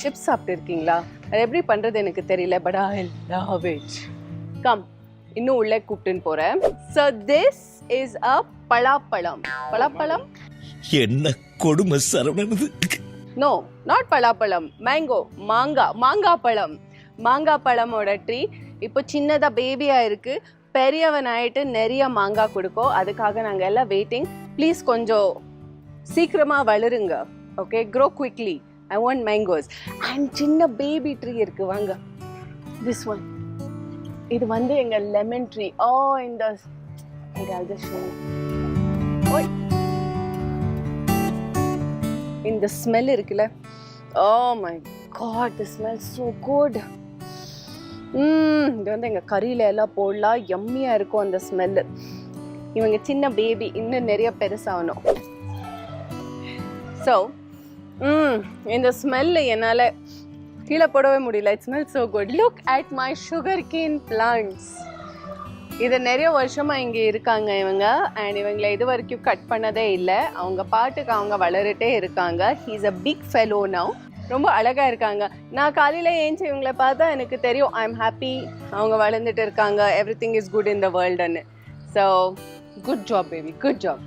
Chips சாப்பிட்டு இருக்கீங்களா? அது எப்படி பண்றது எனக்கு தெரியல, but I love it. Come, இன்னும் உள்ளே கூப்பிட்டுன்னு போறேன். So this is a பலாப்பழம். பலாப்பழம் என்ன கொடுமை சரவணனது. நோ, நாட் பலாப்பழம், மேங்கோ, மாங்காய் பழம். மாங்காய் பழமோட ட்ரீ இப்போ சின்னதாக பேபியாக இருக்கு. பெரியவன் ஆயிட்டு நிறைய மாங்காய் கொடுக்கும். அதுக்காக நாங்கள் எல்லாம் வெயிட்டிங். ப்ளீஸ் கொஞ்சம் சீக்கிரமாக வளருங்க. Okay, grow quickly. I want mangoes. And சின்ன பேபி ட்ரீ இருக்கு, வாங்க. திஸ் ஒன், இது வந்து எங்கள் லெமன் ட்ரீ. ஓ, இந்த இந்த ஸ்மெல் இருக்குல்ல, oh my God, the smell so good. இது வந்து எங்கள் கறியில எல்லாம் போடலாம், யம்மியாக இருக்கும் அந்த ஸ்மெல்லு. இவங்க சின்ன பேபி, இன்னும் நிறைய பெருசாகணும். ஸோ இந்த ஸ்மெல்லு என்னால் கீழே போடவே முடியல. It smell so good. Look at my sugar cane plants. இது நிறைய வருஷமாக இங்கே இருக்காங்க இவங்க. அண்ட் இவங்களை இது வரைக்கும் கட் பண்ணதே இல்லை. அவங்க பாட்டுக்கு அவங்க வளர்கிட்டே இருக்காங்க. He's a big fellow now. ரொம்ப அழகாக இருக்காங்க. நான் காலையில் ஏஞ்சி இவங்களை பார்த்தா எனக்கு தெரியும் ஐ எம் ஹாப்பி, அவங்க வளர்ந்துட்டு இருக்காங்க, everything is good in the வேர்ல்டுன்னு. So good job baby, good job.